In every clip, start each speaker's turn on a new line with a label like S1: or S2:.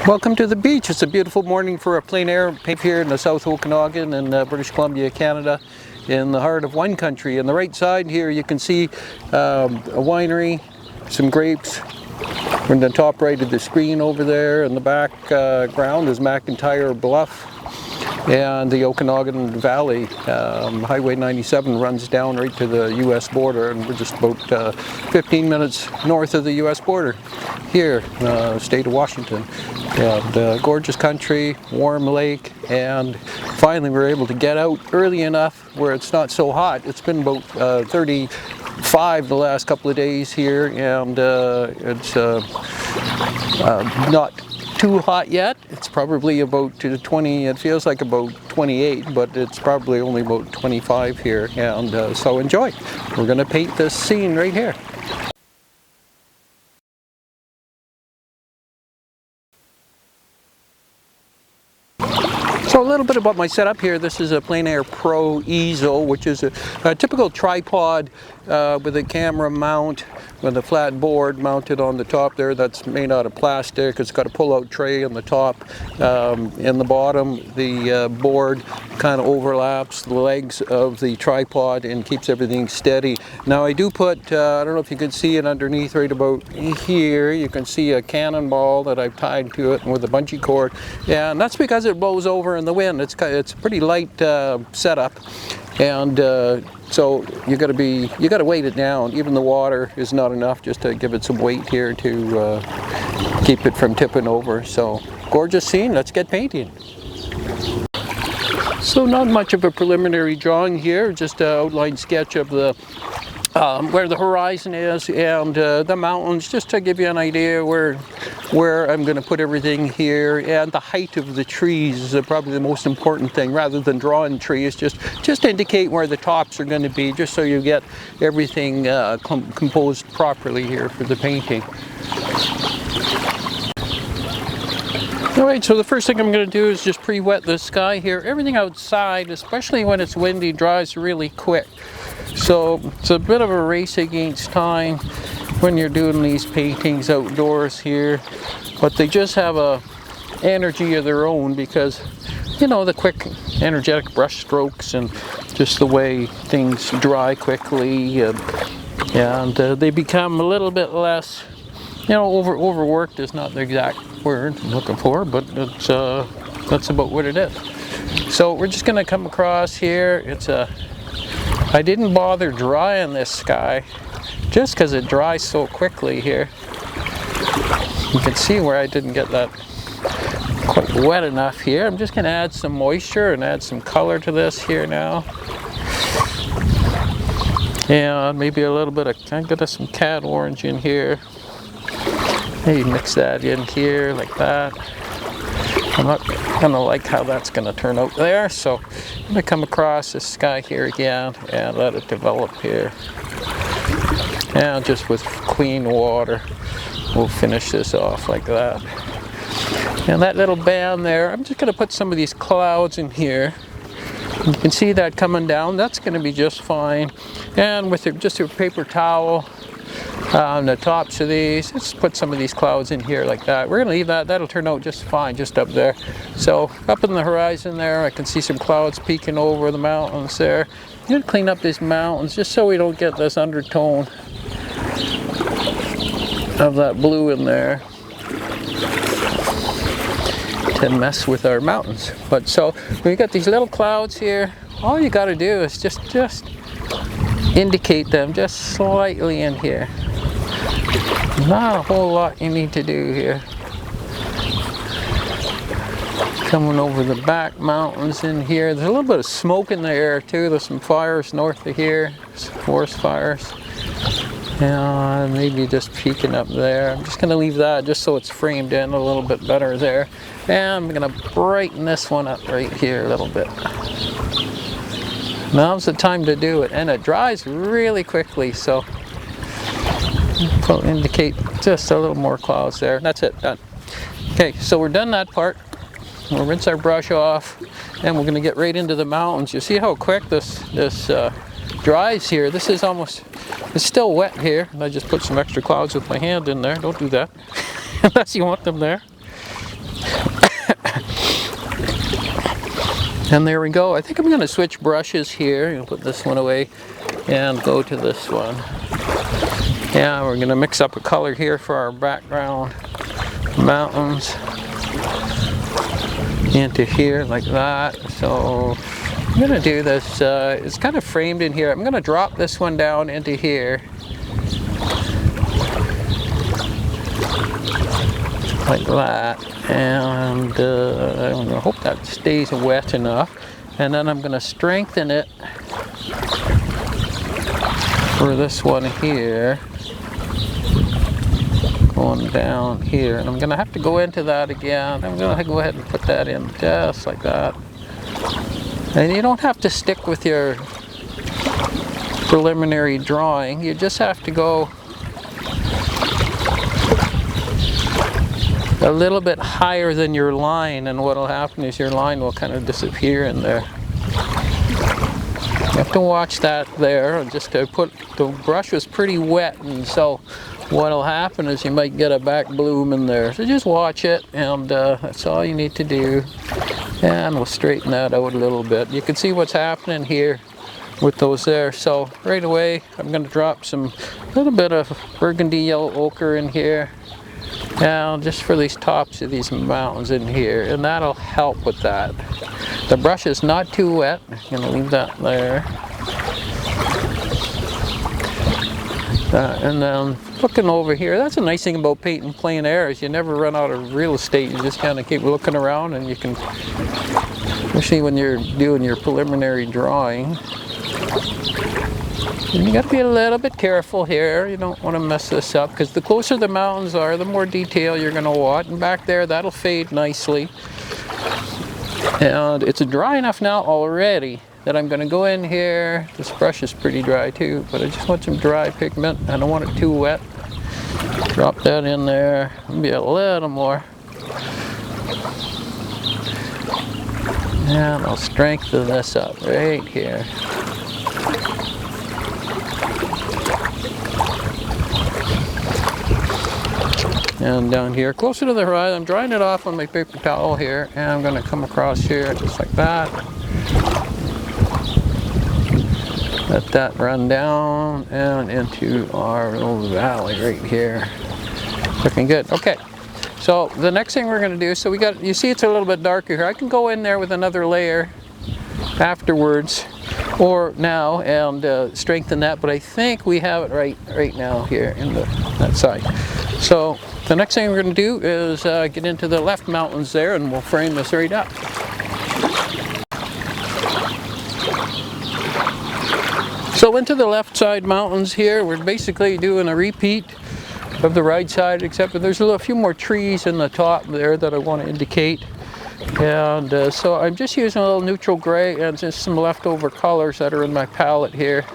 S1: Welcome to the beach. It's a beautiful morning for a plein air paint here in the South Okanagan in British Columbia, Canada, in the heart of wine country. On the right side here you can see a winery, some grapes. On the top right of the screen over there, in the background is McIntyre Bluff and the Okanagan Valley. Highway 97 runs down right to the U.S. border, and we're just about 15 minutes north of the U.S. border here, state of Washington. And gorgeous country, warm lake, and finally we're able to get out early enough where it's not so hot. It's been about 35 the last couple of days here, and it's not too hot yet. It's probably about 20, it feels like about 28, but it's probably only about 25 here, and so enjoy. We're going to paint this scene right here. So a little bit about my setup here. This is a Plein-Air Pro easel, which is a typical tripod with a camera mount with a flat board mounted on the top there. That's made out of plastic. It's got a pull-out tray on the top. In the bottom, the board kind of overlaps the legs of the tripod and keeps everything steady. Now I do put, I don't know if you can see it underneath right about here, you can see a cannonball that I've tied to it with a bungee cord, and that's because it blows over in the wind. It's a pretty light setup, and so you got to weight it down. Even the water is not enough just to give it some weight here to keep it from tipping over. So gorgeous scene. Let's get painting. So not much of a preliminary drawing here, just an outline sketch of the where the horizon is and the mountains, just to give you an idea where I'm going to put everything here, and the height of the trees is probably the most important thing. Rather than drawing trees, just indicate where the tops are going to be, just so you get everything composed properly here for the painting. Alright, so the first thing I'm going to do is just pre-wet the sky here. Everything outside, especially when it's windy, dries really quick. So it's a bit of a race against time when you're doing these paintings outdoors here. But they just have a energy of their own because, you know, the quick energetic brush strokes and just the way things dry quickly, and they become a little bit less, you know, overworked is not the exact word I'm looking for, but it's that's about what it is. So we're just going to come across here. I didn't bother drying this sky just because it dries so quickly here. You can see where I didn't get that quite wet enough here. I'm just going to add some moisture and add some color to this here now. And maybe a little bit of, I'm going to some cat orange in here. Maybe mix that in here like that. I'm not gonna like how that's gonna turn out there, so I'm gonna come across this sky here again and let it develop here. And just with clean water, we'll finish this off like that. And that little band there, I'm just gonna put some of these clouds in here. You can see that coming down. That's gonna be just fine. And with just a paper towel on the tops of these, let's put some of these clouds in here like that. We're going to leave that. That'll turn out just fine just up there. So up in the horizon there, I can see some clouds peeking over the mountains there. I'm going to clean up these mountains just so we don't get this undertone of that blue in there to mess with our mountains. But so when you got these little clouds here, all you got to do is just indicate them just slightly in here. Not a whole lot you need to do here. Coming over the back mountains in here. There's a little bit of smoke in the air too. There's some fires north of here, some forest fires. And maybe just peeking up there. I'm just going to leave that just so it's framed in a little bit better there. And I'm going to brighten this one up right here a little bit. Now's the time to do it, and it dries really quickly, so we'll indicate just a little more clouds there. That's it, done. Okay, so we're done that part. We'll rinse our brush off, and we're going to get right into the mountains. You see how quick this dries here. This is almost, it's still wet here. I just put some extra clouds with my hand in there. Don't do that unless you want them there. And there we go. I think I'm going to switch brushes here. I'll put this one away and go to this one. Yeah, we're going to mix up a color here for our background mountains into here like that. So I'm going to do this. It's kind of framed in here. I'm going to drop this one down into here. Like that, and I hope that stays wet enough, and then I'm going to strengthen it for this one here, going down here, and I'm going to have to go into that again. I'm going to go ahead and put that in just like that, and you don't have to stick with your preliminary drawing, you just have to go a little bit higher than your line, and what will happen is your line will kind of disappear in there. You have to watch that there. Just to put, the brush was pretty wet, and so what will happen is you might get a back bloom in there. So just watch it, and that's all you need to do. And we'll straighten that out a little bit. You can see what's happening here with those there. So right away I'm going to drop some little bit of burgundy yellow ochre in here. Now, just for these tops of these mountains in here, and that'll help with that. The brush is not too wet. I'm going to leave that there. And then looking over here, that's a nice thing about painting plein air is you never run out of real estate. You just kind of keep looking around, and you can, especially when you're doing your preliminary drawing. And you got to be a little bit careful here. You don't want to mess this up, because the closer the mountains are, the more detail you're going to want. And back there, that'll fade nicely. And it's dry enough now already that I'm going to go in here. This brush is pretty dry too, but I just want some dry pigment. I don't want it too wet. Drop that in there. Maybe a little more. And I'll strengthen this up right here. And down here, closer to the horizon, I'm drying it off on my paper towel here, and I'm going to come across here just like that. Let that run down and into our little valley right here. Looking good. Okay, so the next thing we're going to do, so we got, you see it's a little bit darker here. I can go in there with another layer afterwards or now and strengthen that, but I think we have it right now here in that side. So the next thing we're going to do is get into the left mountains there, and we'll frame this right up. So into the left side mountains here, we're basically doing a repeat of the right side, except that there's a few more trees in the top there that I want to indicate. And so I'm just using a little neutral gray and just some leftover colors that are in my palette here.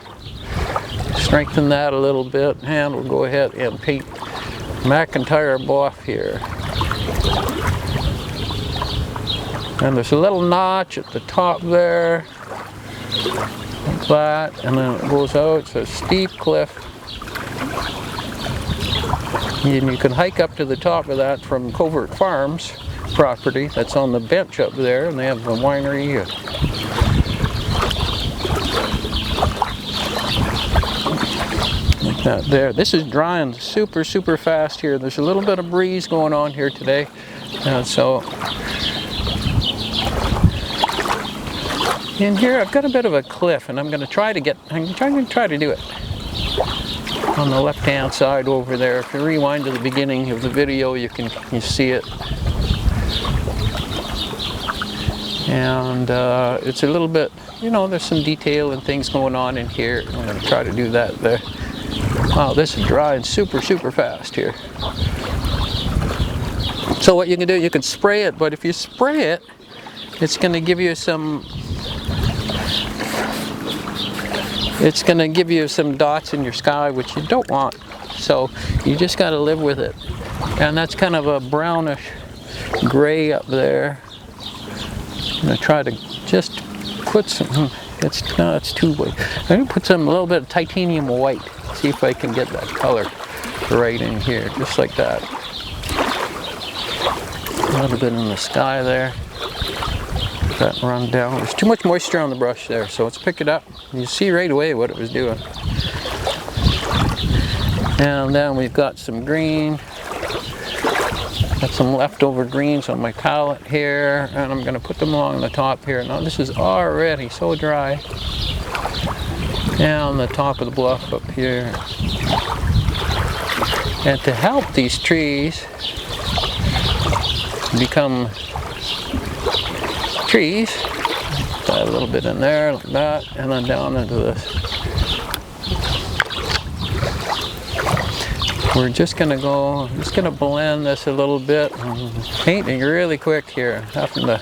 S1: Strengthen that a little bit, and we'll go ahead and paint McIntyre buff here. And there's a little notch at the top there, like that, and then it goes out. It's a steep cliff. And you can hike up to the top of that from Covert Farms property that's on the bench up there, and they have a winery. Like that there. This is drying super fast here. There's a little bit of breeze going on here today, and so in here I've got a bit of a cliff, and I'm going to try to do it on the left hand side over there. If you rewind to the beginning of the video, you see it. And it's a little bit, you know, there's some detail and things going on in here. I'm going to try to do that there. Wow, this is drying super fast here. So what you can do, you can spray it, but if you spray it, it's going to give you some dots in your sky, which you don't want. So you just got to live with it. And that's kind of a brownish gray up there. I'm going to try to just put some, it's too white. I'm going to put a little bit of titanium white. See if I can get that color right in here, just like that. A little bit in the sky there. that run down. There's too much moisture on the brush there, so let's pick it up. You see right away what it was doing. And then we've got some green. Got some leftover greens on my palette here, and I'm going to put them along the top here. Now this is already so dry. Down the top of the bluff up here. And to help these trees become trees, add a little bit in there like that, and then down into this. We're just going to go, just going to blend this a little bit. I'm painting really quick here, having to.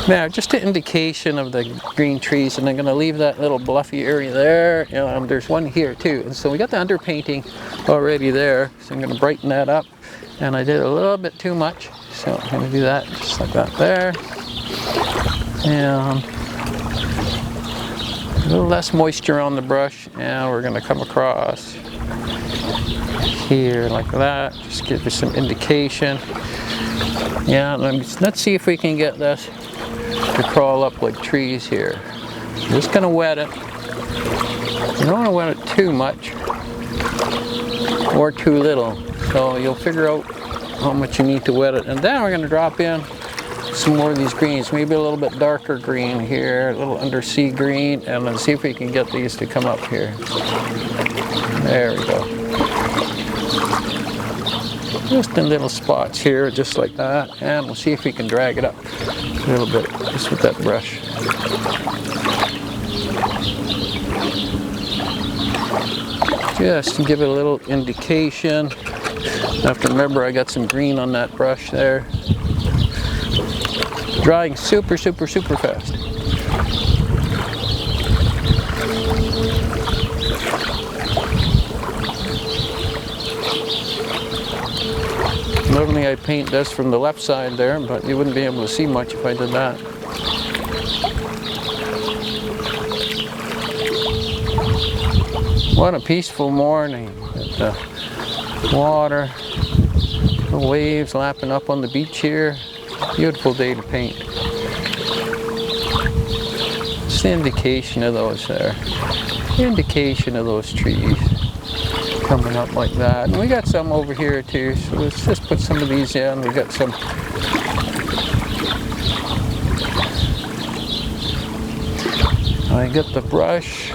S1: Now, just an indication of the green trees, and I'm going to leave that little bluffy area there. And there's one here too. And so we got the underpainting already there, so I'm going to brighten that up. And I did a little bit too much, so I'm going to do that just like that there. And a little less moisture on the brush, and we're going to come across here like that. Just give you some indication. Yeah, let's see if we can get this to crawl up like trees here. I'm just going to wet it. You don't want to wet it too much or too little. So you'll figure out how much you need to wet it. And then we're going to drop in some more of these greens, maybe a little bit darker green here, a little undersea green, and let's see if we can get these to come up here. There we go. Just in little spots here, just like that, and we'll see if we can drag it up a little bit, just with that brush. Just to give it a little indication. I have to remember I got some green on that brush there. Drying super, super, super fast. Normally I paint this from the left side there, but you wouldn't be able to see much if I did that. What a peaceful morning. The water, the waves lapping up on the beach here. Beautiful day to paint. Just the indication of those there. The indication of those trees coming up like that. And we got some over here too, so let's just put some of these in. We got some. I got the brush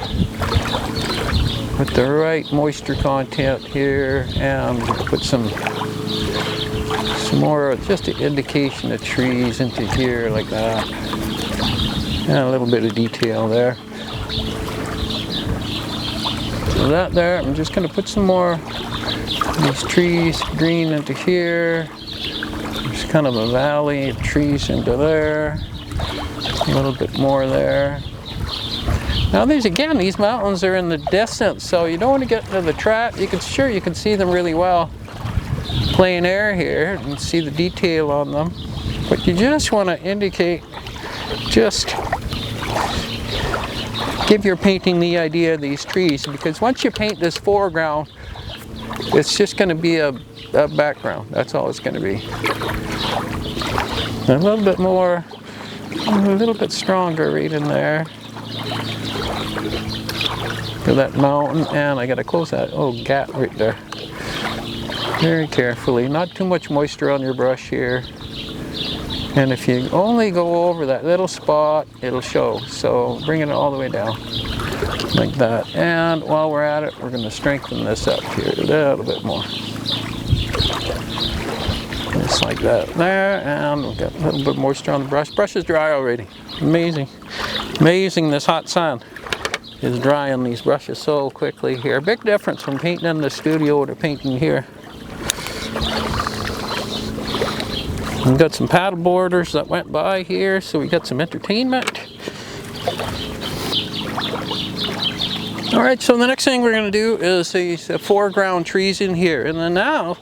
S1: with the right moisture content here, and put some more, just an indication of trees into here like that, and a little bit of detail there. So that there, I'm just going to put some more of these trees, green into here. There's kind of a valley of trees into there, a little bit more there. Now these mountains are in the distance, so you don't want to get into the trap. You can see them really well. Plein-Air here, and see the detail on them, but you just want to indicate, just give your painting the idea of these trees, because once you paint this foreground, it's just going to be a background. That's all it's going to be. A little bit more, a little bit stronger right in there for that mountain, and I got to close that gap right there. Very carefully, not too much moisture on your brush here. And if you only go over that little spot, it'll show. So bring it all the way down, like that. And while we're at it, we're going to strengthen this up here a little bit more. Just like that there, and we've got a little bit of moisture on the brush. Brush is dry already. Amazing. Amazing, this hot sun is drying these brushes so quickly here. Big difference from painting in the studio to painting here. We've got some paddle boarders that went by here, so we got some entertainment. Alright, so the next thing we're going to do is these foreground trees in here. And then now,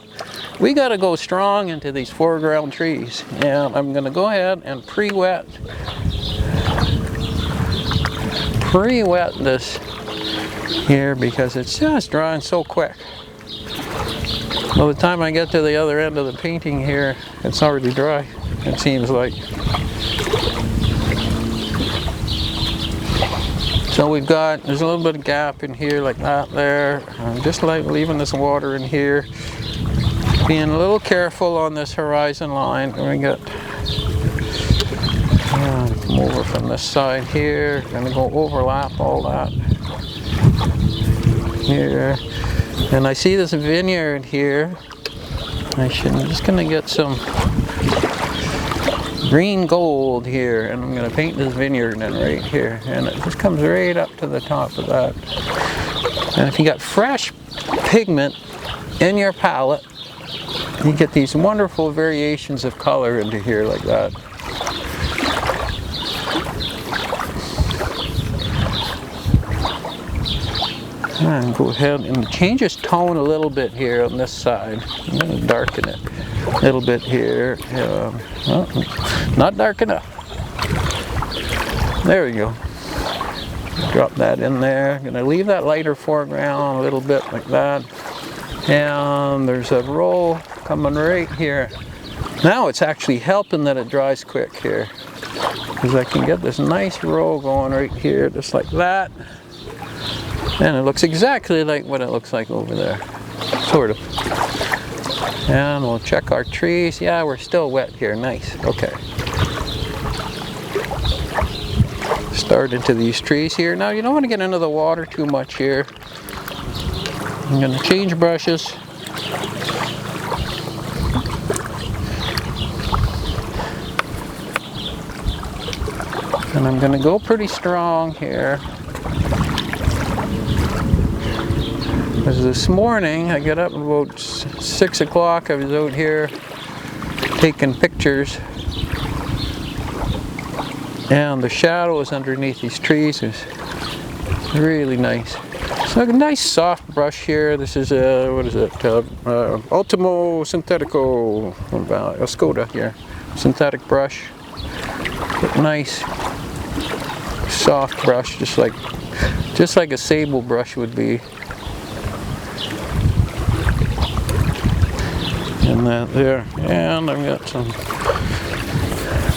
S1: we got to go strong into these foreground trees. And I'm going to go ahead and pre-wet this here, because it's just drying so quick. By the time I get to the other end of the painting here, it's already dry, it seems like. So we've got, there's a little bit of gap in here like that there. I'm just like leaving this water in here. Being a little careful on this horizon line. And we got, come over from this side here. Gonna go overlap all that. Here. And I see this vineyard here. I'm just gonna get some green gold here, and I'm gonna paint this vineyard in right here. And it just comes right up to the top of that. And if you got fresh pigment in your palette, you get these wonderful variations of color into here like that. And go ahead and change its tone a little bit here on this side. I'm going to darken it a little bit here. Oh, not dark enough. There we go. Drop that in there. I'm going to leave that lighter foreground a little bit like that. And there's a roll coming right here. Now it's actually helping that it dries quick here, because I can get this nice roll going right here, just like that. And it looks exactly like what it looks like over there, sort of. And we'll check our trees. Yeah, we're still wet here. Nice. Okay. Start into these trees here. Now you don't want to get into the water too much here. I'm going to change brushes. And I'm going to go pretty strong here. Because this morning I got up about 6 o'clock. I was out here taking pictures. And the shadows underneath these trees is really nice. So a nice soft brush here. This is a, what is it? Ultimo Sintetico, Escoda here. Synthetic brush. Nice soft brush, just like a sable brush would be. And that there. And I've got some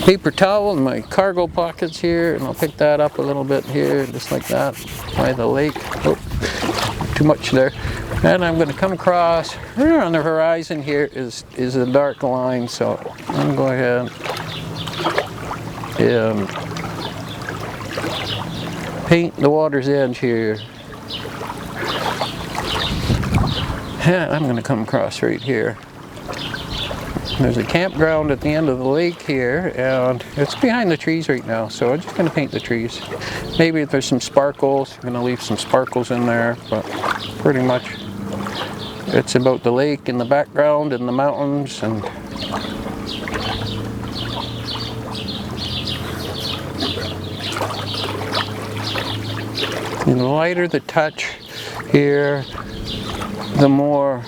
S1: paper towel in my cargo pockets here, and I'll pick that up a little bit here, just like that, by the lake. Oh, too much there. And I'm going to come across here on the horizon. Here is a dark line, so I'm going to go ahead and paint the water's edge here. And I'm going to come across right here. There's a campground at the end of the lake here, and it's behind the trees right now, so I'm just going to paint the trees. Maybe if there's some sparkles, I'm going to leave some sparkles in there, but pretty much it's about the lake in the background and the mountains. And the lighter the touch here, the more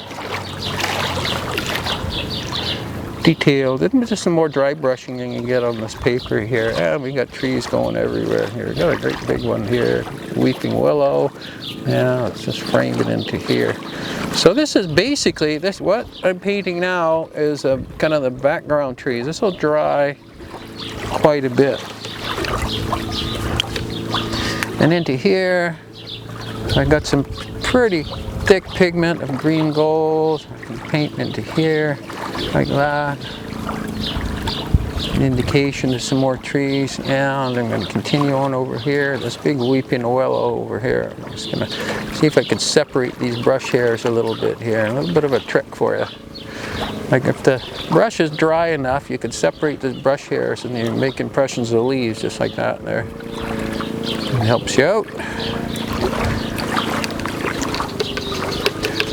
S1: detailed, and just some more dry brushing than you get on this paper here. And we got trees going everywhere here. We got a great big one here, weeping willow. Yeah, let's just frame it into here. So this is basically, what I'm painting now is kind of the background trees. This will dry quite a bit. And into here, I got some pretty thick pigment of green gold. I can paint into here like that. An indication of some more trees, and I'm going to continue on over here. This big weeping willow over here. I'm just going to see if I can separate these brush hairs a little bit here. A little bit of a trick for you. Like if the brush is dry enough, you could separate the brush hairs and you make impressions of the leaves just like that there. It helps you out.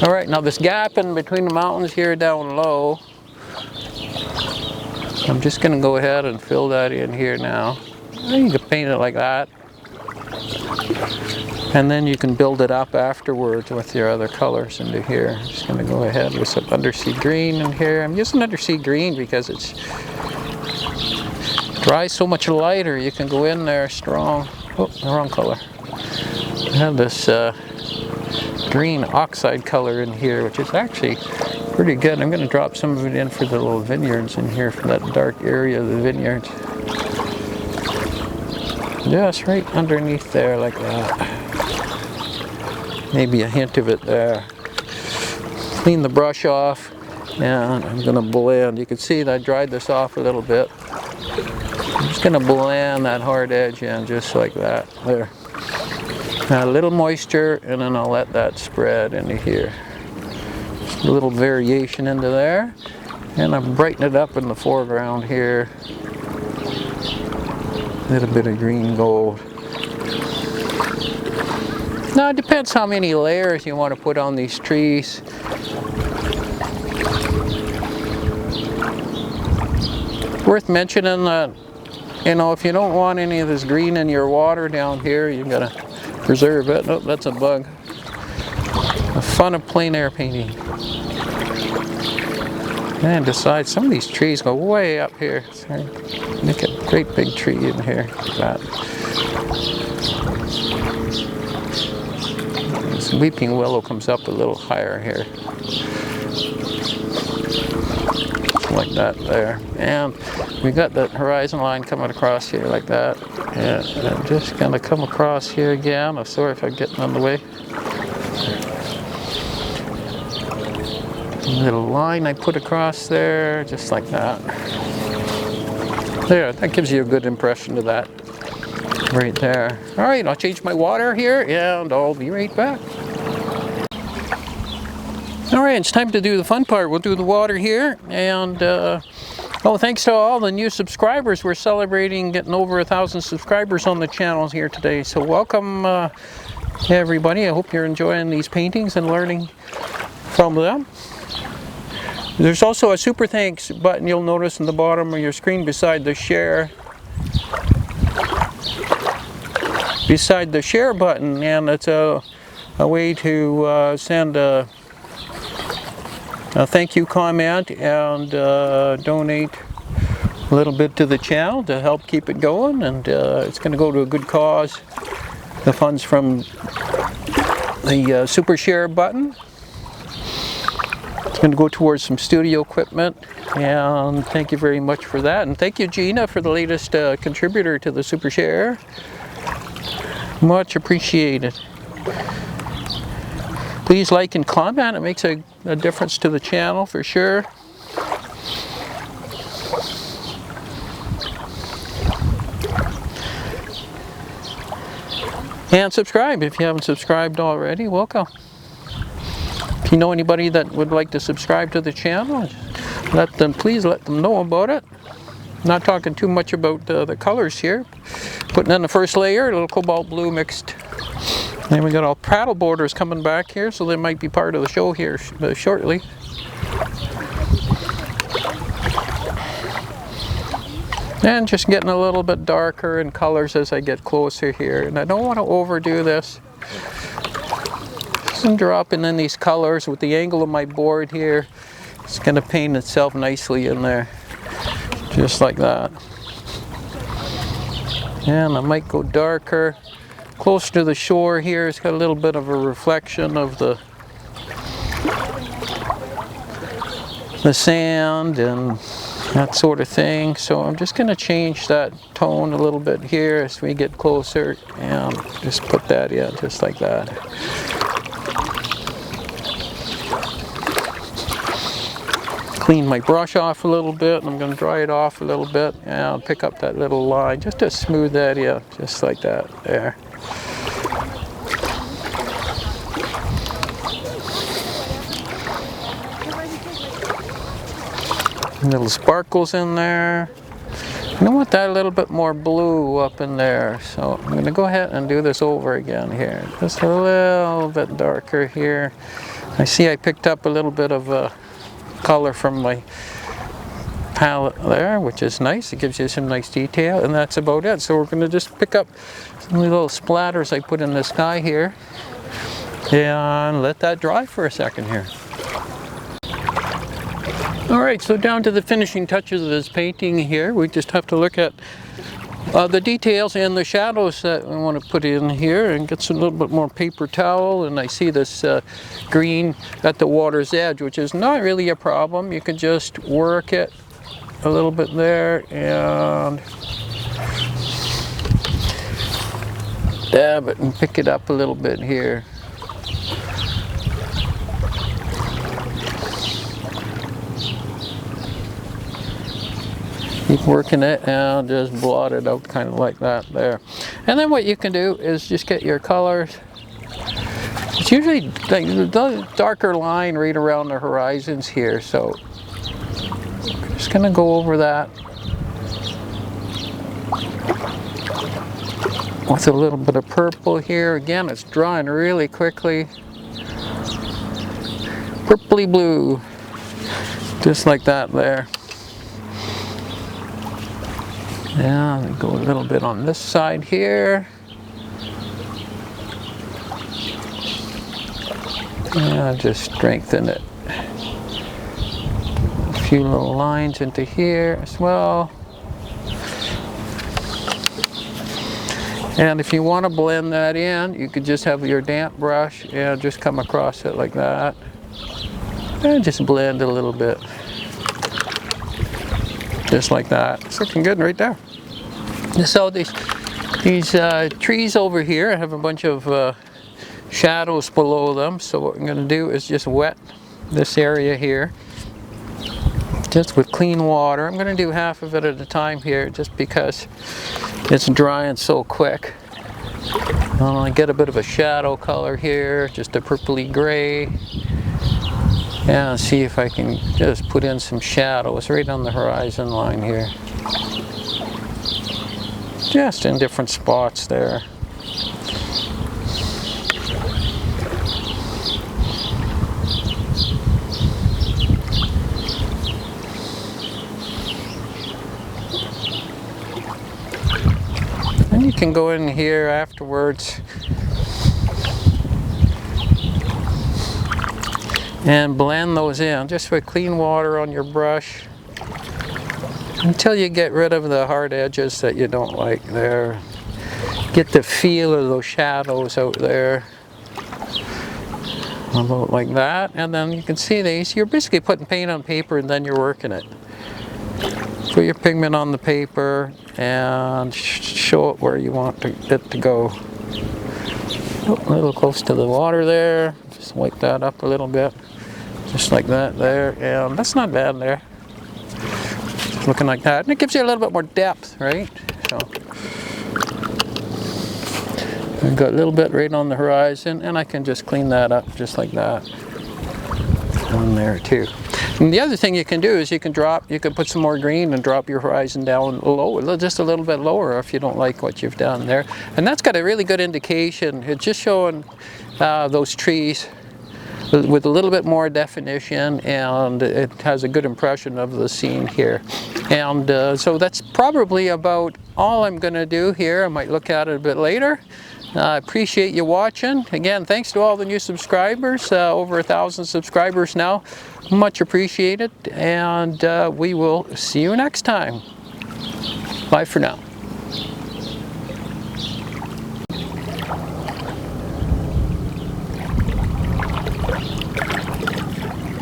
S1: All right, now this gap in between the mountains here down low, I'm just going to go ahead and fill that in here now. You can paint it like that. And then you can build it up afterwards with your other colors into here. I'm just going to go ahead with some Undersea green in here. I'm using Undersea green because it's dries so much lighter. You can go in there strong. Oh, the wrong color. I have this green oxide color in here, which is actually pretty good. I'm going to drop some of it in for the little vineyards in here, for that dark area of the vineyards. Just right underneath there, like that. Maybe a hint of it there. Clean the brush off, and I'm going to blend. You can see that I dried this off a little bit. I'm just going to blend that hard edge in just like that. There. Now a little moisture, and then I'll let that spread into here. Just a little variation into there. And I'm brightening it up in the foreground here. A little bit of green gold. Now it depends how many layers you want to put on these trees. Worth mentioning that, you know, if you don't want any of this green in your water down here, you gotta preserve it. Oh, that's a bug. The fun of plein air painting. And decide, some of these trees go way up here. Sorry. Make a great big tree in here, like that. This weeping willow comes up a little higher here. Like that there. And we got that horizon line coming across here like that. And I'm just gonna come across here again. I'm sorry if I'm getting on the way. Little line I put across there, just like that. There, that gives you a good impression of that right there. All right, I'll change my water here and I'll be right back. All right, it's time to do the fun part. We'll do the water here, and oh, thanks to all the new subscribers. We're celebrating getting over 1,000 subscribers on the channel here today. So welcome everybody. I hope you're enjoying these paintings and learning from them. There's also a super thanks button you'll notice in the bottom of your screen beside the share. Beside the share button, and it's a way to send a thank you comment and donate a little bit to the channel to help keep it going, and it's going to go to a good cause. The funds from the super share button, it's going to go towards some studio equipment, and thank you very much for that. And thank you, Gina, for the latest contributor to the super share. Much appreciated. Please like and comment. It makes a difference to the channel for sure. And subscribe if you haven't subscribed already. Welcome. If you know anybody that would like to subscribe to the channel, please let them know about it. I'm not talking too much about the colors here. Putting in the first layer, a little cobalt blue mixed. Then we got all paddle borders coming back here, so they might be part of the show here shortly. And just getting a little bit darker in colors as I get closer here. And I don't want to overdo this. Just dropping in these colors with the angle of my board here. It's going to paint itself nicely in there. Just like that. And I might go darker. Close to the shore here, it's got a little bit of a reflection of the sand and that sort of thing. So I'm just going to change that tone a little bit here as we get closer, and just put that in just like that. Clean my brush off a little bit, and I'm going to dry it off a little bit, and I'll pick up that little line just to smooth that in, just like that there. Little sparkles in there. I want that a little bit more blue up in there, so I'm going to go ahead and do this over again here. Just a little bit darker here. I see I picked up a little bit of color from my palette there, which is nice. It gives you some nice detail, and that's about it. So we're going to just pick up some little splatters I put in the sky here and let that dry for a second here. Alright, so down to the finishing touches of this painting here. We just have to look at the details and the shadows that I want to put in here, and get some little bit more paper towel. And I see this green at the water's edge, which is not really a problem. You can just work it a little bit there and dab it and pick it up a little bit here. Keep working it and just blot it out kind of like that there. And then what you can do is just get your colors. It's usually the darker line right around the horizons here, so I'm just going to go over that with a little bit of purple here. Again, it's drying really quickly. Purpley blue, just like that there. Yeah, go a little bit on this side here. Yeah, just strengthen it. A few little lines into here as well. And if you want to blend that in, you could just have your damp brush and just come across it like that. And just blend a little bit. Just like that. It's looking good right there. So these trees over here, I have a bunch of shadows below them. So what I'm going to do is just wet this area here, just with clean water. I'm going to do half of it at a time here, just because it's drying so quick. I get a bit of a shadow color here, just a purpley gray. Yeah, see if I can just put in some shadows right on the horizon line here. Just in different spots there. And you can go in here afterwards and blend those in just with clean water on your brush until you get rid of the hard edges that you don't like there. Get the feel of those shadows out there, about like that. And then you can see these, you're basically putting paint on paper and then you're working it. Put your pigment on the paper and show it where you want it to go. Oh, a little close to the water there, just wipe that up a little bit. Just like that there, and that's not bad there. Just looking like that, and it gives you a little bit more depth, right? So I've got a little bit right on the horizon, and I can just clean that up just like that. And there too. And the other thing you can do is you can put some more green and drop your horizon down low, just a little bit lower if you don't like what you've done there. And that's got a really good indication. It's just showing those trees with a little bit more definition, and it has a good impression of the scene here. And so that's probably about all I'm going to do here. I might look at it a bit later. I appreciate you watching. Again, thanks to all the new subscribers, over 1,000 subscribers now. Much appreciated, and we will see you next time. Bye for now.